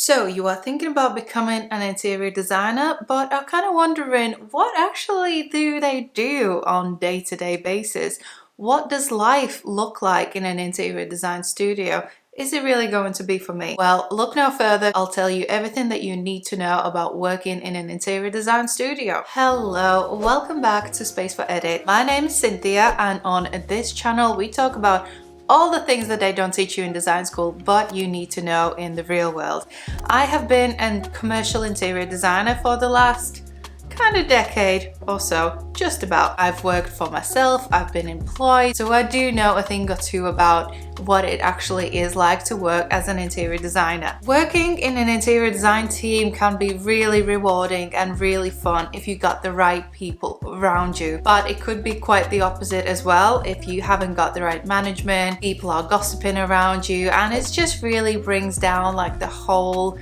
So you are thinking about becoming an interior designer, but are kind of wondering what actually do they do on day-to-day basis? What does life look like in an interior design studio? Is it really going to be for me? Well, look no further. I'll tell you everything that you need to know about working in an interior design studio. Hello, welcome back to spaceforedit. My name is Cynthia, and on this channel we talk about all the things that they don't teach you in design school, but you need to know in the real world. I have been a commercial interior designer for the last kind of decade or so, just about. I've worked for myself, I've been employed, so I do know a thing or two about what it actually is like to work as an interior designer. Working in an interior design team can be really rewarding and really fun if you got the right people around you, but it could be quite the opposite as well if you haven't got the right management, people are gossiping around you, and it just really brings down like the whole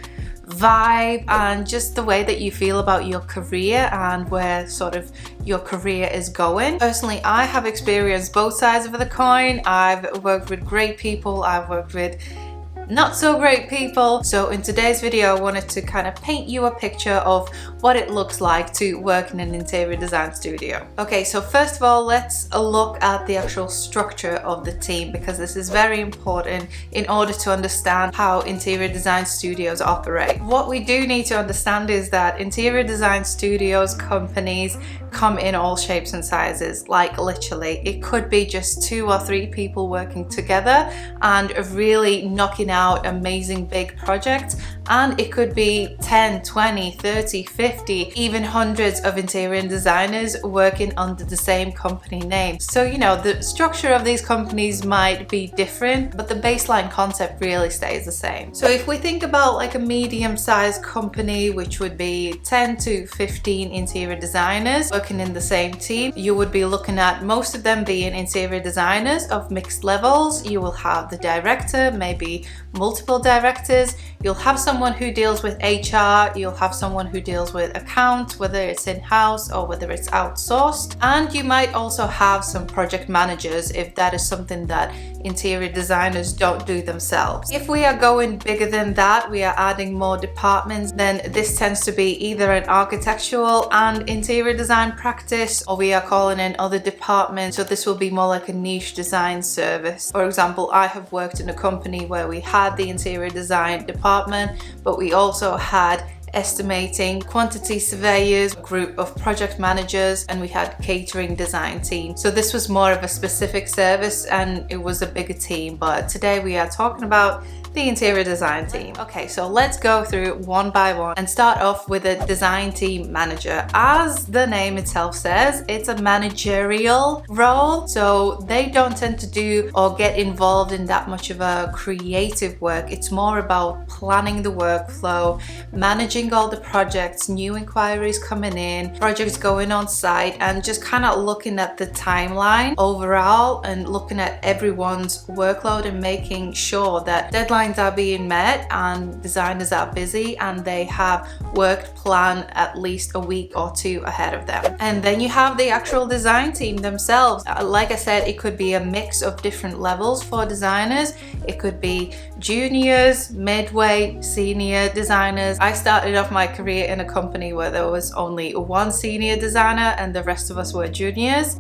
vibe and just the way that you feel about your career and where sort of your career is going. Personally, I have experienced both sides of the coin. I've worked with great people, I've worked with not so great people. So in today's video, I wanted to kind of paint you a picture of what it looks like to work in an interior design studio. Okay, so first of all, let's look at the actual structure of the team, because this is very important in order to understand how interior design studios operate. What we do need to understand is that interior design studios, companies, come in all shapes and sizes. Like literally, it could be just 2 or 3 people working together and really knocking out amazing big projects, and it could be 10, 20, 30, 50, even hundreds of interior designers working under the same company name. So you know, the structure of these companies might be different, but the baseline concept really stays the same. So if we think about like a medium-sized company, which would be 10 to 15 interior designers working in the same team, you would be looking at most of them being interior designers of mixed levels. You will have the director, maybe multiple directors, you'll have someone who deals with HR, you'll have someone who deals with accounts, whether it's in-house or whether it's outsourced, and you might also have some project managers if that is something that interior designers don't do themselves. If we are going bigger than that, we are adding more departments, then this tends to be either an architectural and interior design practice, or we are calling in other departments, so this will be more like a niche design service. For example, I have worked in a company where we had the interior design department, but we also had estimating, quantity surveyors, a group of project managers, and we had catering design team. So this was more of a specific service and it was a bigger team, but today we are talking about the interior design team. Okay, so let's go through one by one and start off with a design team manager. As the name itself says, it's a managerial role, so they don't tend to do or get involved in that much of a creative work. It's more about planning the workflow, managing all the projects, new inquiries coming in, projects going on site, and just kind of looking at the timeline overall and looking at everyone's workload and making sure that deadlines are being met and designers are busy and they have work planned at least a week or 2 ahead of them. And then you have the actual design team themselves. Like I said, it could be a mix of different levels for designers. It could be juniors, midway, senior designers. I started off my career in a company where there was only 1 senior designer and the rest of us were juniors.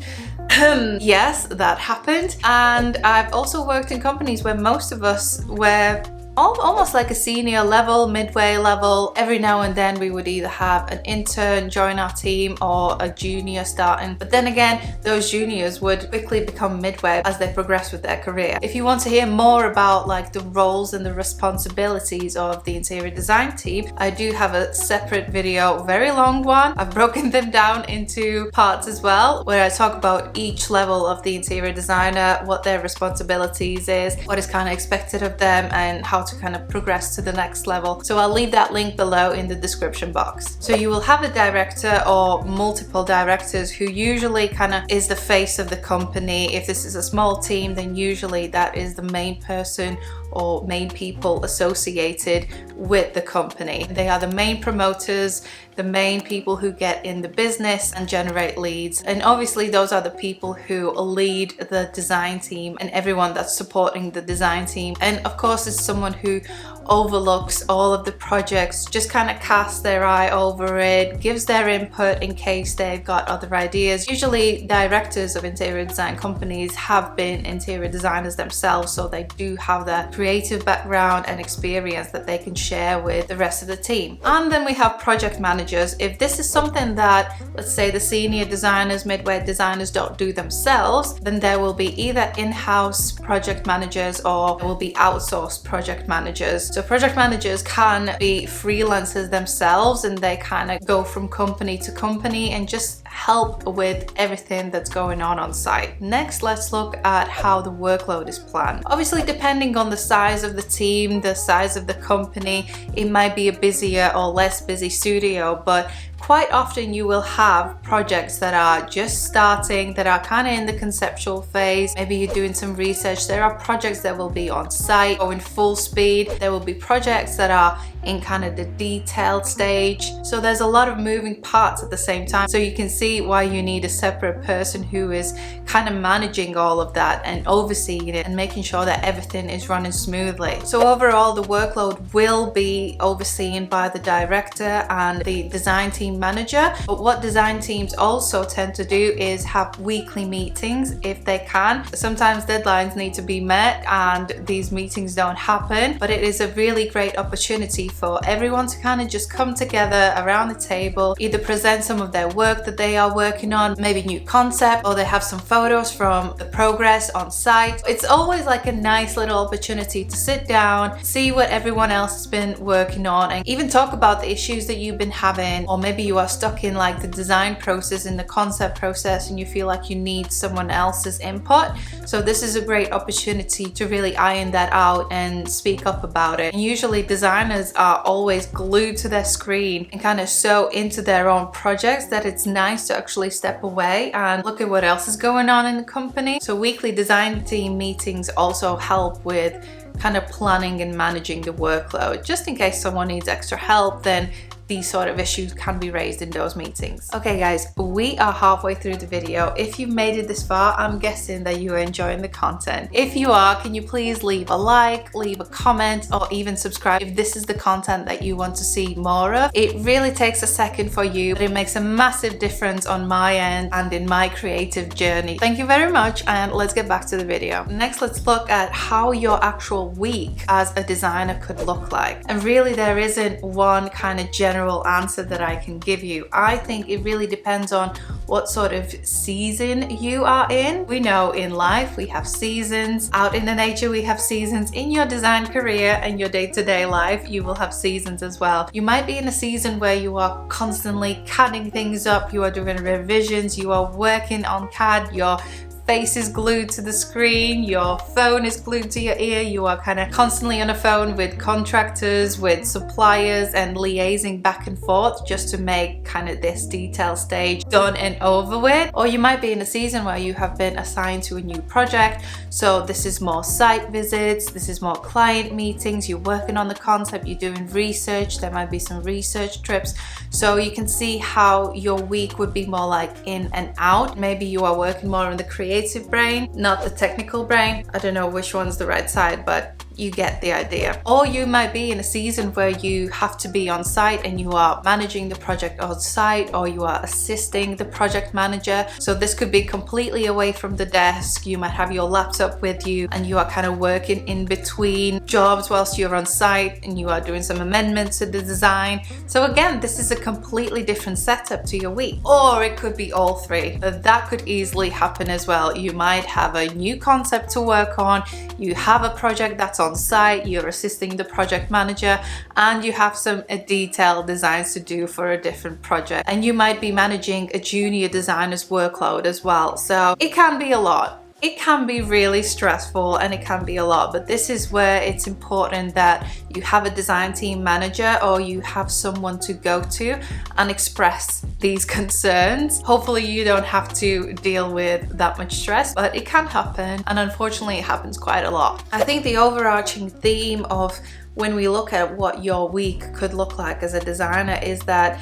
Yes, that happened. And I've also worked in companies where most of us were almost like a senior level, midway level. Every now and then we would either have an intern join our team or a junior starting, but then again those juniors would quickly become midway as they progress with their career. If you want to hear more about like the roles and the responsibilities of the interior design team, I do have a separate video, very long one. I've broken them down into parts as well, where I talk about each level of the interior designer, what their responsibilities is, what is kind of expected of them, and how to kind of progress to the next level. So I'll leave that link below in the description box. So you will have a director or multiple directors who usually kind of is the face of the company. If this is a small team, then usually that is the main person or main people associated with the company. They are the main promoters, the main people who get in the business and generate leads. And obviously those are the people who lead the design team and everyone that's supporting the design team. And of course, it's someone who overlooks all of the projects, just kind of casts their eye over it, gives their input in case they've got other ideas. Usually directors of interior design companies have been interior designers themselves, so they do have that creative background and experience that they can share with the rest of the team. And then we have project managers. If this is something that, let's say, the senior designers, midway designers don't do themselves, then there will be either in-house project managers or there will be outsourced project managers. So project managers can be freelancers themselves, and they kind of go from company to company and just help with everything that's going on site. Next, let's look at how the workload is planned. Obviously, depending on the size of the team, the size of the company, it might be a busier or less busy studio, but quite often you will have projects that are just starting, that are kind of in the conceptual phase. Maybe you're doing some research. There are projects that will be on site or in full speed. There will be projects that are in kind of the detailed stage. So there's a lot of moving parts at the same time. So you can see why you need a separate person who is kind of managing all of that and overseeing it and making sure that everything is running smoothly. So overall, the workload will be overseen by the director and the design team manager. But what design teams also tend to do is have weekly meetings if they can. Sometimes deadlines need to be met and these meetings don't happen, but it is a really great opportunity for everyone to kind of just come together around the table, either present some of their work that they are working on, maybe new concept, or they have some photos from the progress on site. It's always like a nice little opportunity to sit down, see what everyone else has been working on, and even talk about the issues that you've been having, or maybe you are stuck in like the design process, in the concept process, and you feel like you need someone else's input. So this is a great opportunity to really iron that out and speak up about it. And usually designers are always glued to their screen and kind of so into their own projects that it's nice to actually step away and look at what else is going on in the company. So weekly design team meetings also help with kind of planning and managing the workload. Just in case someone needs extra help, then these sort of issues can be raised in those meetings. Okay guys, we are halfway through the video. If you've made it this far, I'm guessing that you are enjoying the content. If you are, can you please leave a like, leave a comment, or even subscribe if this is the content that you want to see more of. It really takes a second for you, but it makes a massive difference on my end and in my creative journey. Thank you very much, and let's get back to the video. Next, let's look at how your actual week as a designer could look like. And really, there isn't one kind of general answer that I can give you. I think it really depends on what sort of season you are in. We know in life we have seasons. Out in the nature we have seasons. In your design career and your day-to-day life, you will have seasons as well. You might be in a season where you are constantly CADing things up, you are doing revisions, you are working on CAD, your face is glued to the screen, your phone is glued to your ear, you are kind of constantly on a phone with contractors, with suppliers, and liaising back and forth just to make kind of this detail stage done and over with. Or you might be in a season where you have been assigned to a new project, so this is more site visits, this is more client meetings, you're working on the concept, you're doing research, there might be some research trips. So you can see how your week would be more like in and out. Maybe you are working more on the creative brain, not the technical brain. I don't know which one's the right side, but you get the idea. Or you might be in a season where you have to be on site and you are managing the project on site, or you are assisting the project manager. So this could be completely away from the desk. You might have your laptop with you and you are kind of working in between jobs whilst you're on site and you are doing some amendments to the design. So again, this is a completely different setup to your week. Or it could be all three. That could easily happen as well. You might have a new concept to work on, you have a project that's on site, you're assisting the project manager, and you have some detailed designs to do for a different project. And you might be managing a junior designer's workload as well. So it can be a lot. It can be really stressful and it can be a lot, but this is where it's important that you have a design team manager or you have someone to go to and express these concerns. Hopefully you don't have to deal with that much stress, but it can happen, and unfortunately it happens quite a lot. I think the overarching theme of when we look at what your week could look like as a designer is that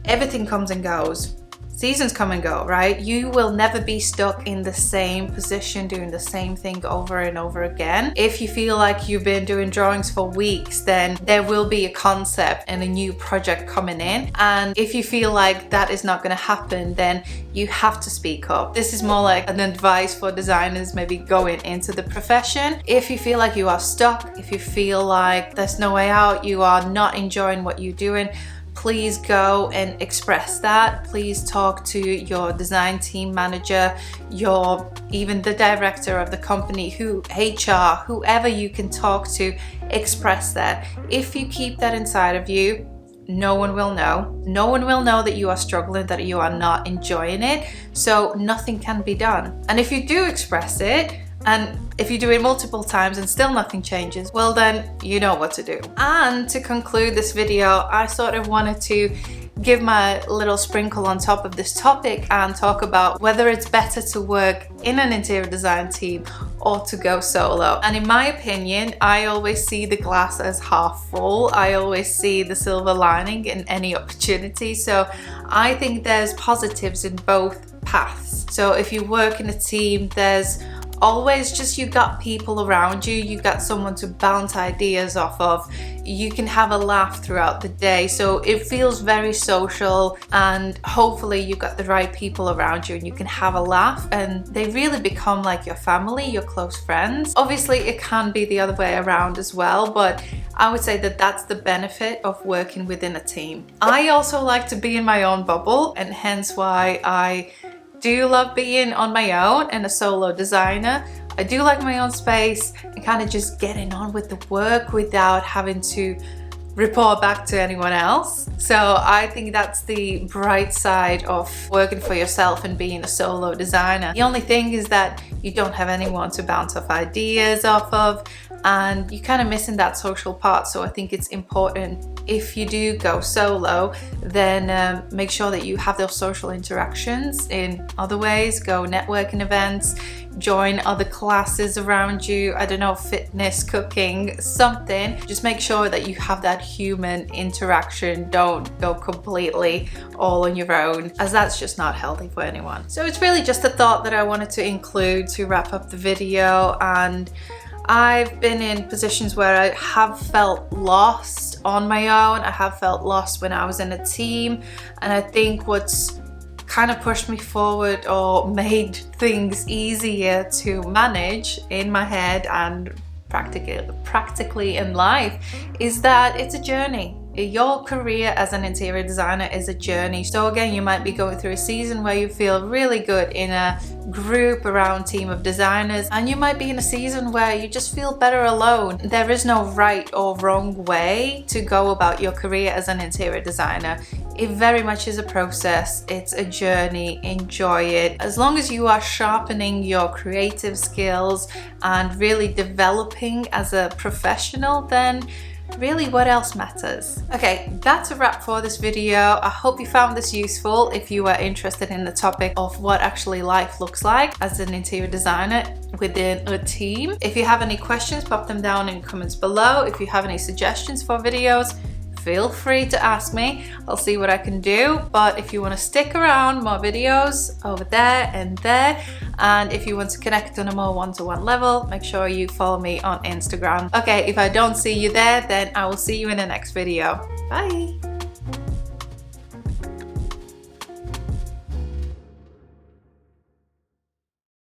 everything comes and goes. Seasons come and go, right? You will never be stuck in the same position doing the same thing over and over again. If you feel like you've been doing drawings for weeks, then there will be a concept and a new project coming in. And if you feel like that is not going to happen, then you have to speak up. This is more like an advice for designers maybe going into the profession. If you feel like you are stuck, if you feel like there's no way out, you are not enjoying what you're doing, please go and express that. Please talk to your design team manager, even the director of the company, HR, whoever you can talk to, express that. If you keep that inside of you, no one will know. No one will know that you are struggling, that you are not enjoying it, so nothing can be done. And if you do express it, and if you do it multiple times and still nothing changes, well then you know what to do. And to conclude this video, I sort of wanted to give my little sprinkle on top of this topic and talk about whether it's better to work in an interior design team or to go solo. And in my opinion, I always see the glass as half full. I always see the silver lining in any opportunity. So I think there's positives in both paths. So if you work in a team, there's always just, you got people around you, you got someone to bounce ideas off of, you can have a laugh throughout the day, so it feels very social, and hopefully you got the right people around you and you can have a laugh and they really become like your family, your close friends. Obviously it can be the other way around as well, but I would say that that's the benefit of working within a team. I also like to be in my own bubble, and hence why I do love being on my own and a solo designer. I do like my own space and kind of just getting on with the work without having to report back to anyone else. So I think that's the bright side of working for yourself and being a solo designer. The only thing is that you don't have anyone to bounce off ideas off of, and you're kind of missing that social part. So I think it's important, if you do go solo, then make sure that you have those social interactions in other ways. Go networking events, join other classes around you, I don't know, fitness, cooking, something. Just make sure that you have that human interaction. Don't go completely all on your own, as that's just not healthy for anyone. So it's really just a thought that I wanted to include to wrap up the video. And I've been in positions where I have felt lost on my own. I have felt lost when I was in a team, and I think what's kind of pushed me forward or made things easier to manage in my head and practically in life is that it's a journey. Your career as an interior designer is a journey. So again, you might be going through a season where you feel really good in a group around team of designers, and you might be in a season where you just feel better alone. There is no right or wrong way to go about your career as an interior designer. It very much is a process. It's a journey. Enjoy it. As long as you are sharpening your creative skills and really developing as a professional, then really, what else matters? Okay, that's a wrap for this video. I hope you found this useful if you are interested in the topic of what actually life looks like as an interior designer within a team. If you have any questions, pop them down in the comments below. If you have any suggestions for videos, feel free to ask me. I'll see what I can do. But if you want to stick around, more videos over there and there. And if you want to connect on a more one-to-one level, make sure you follow me on Instagram. Okay, if I don't see you there, then I will see you in the next video. Bye.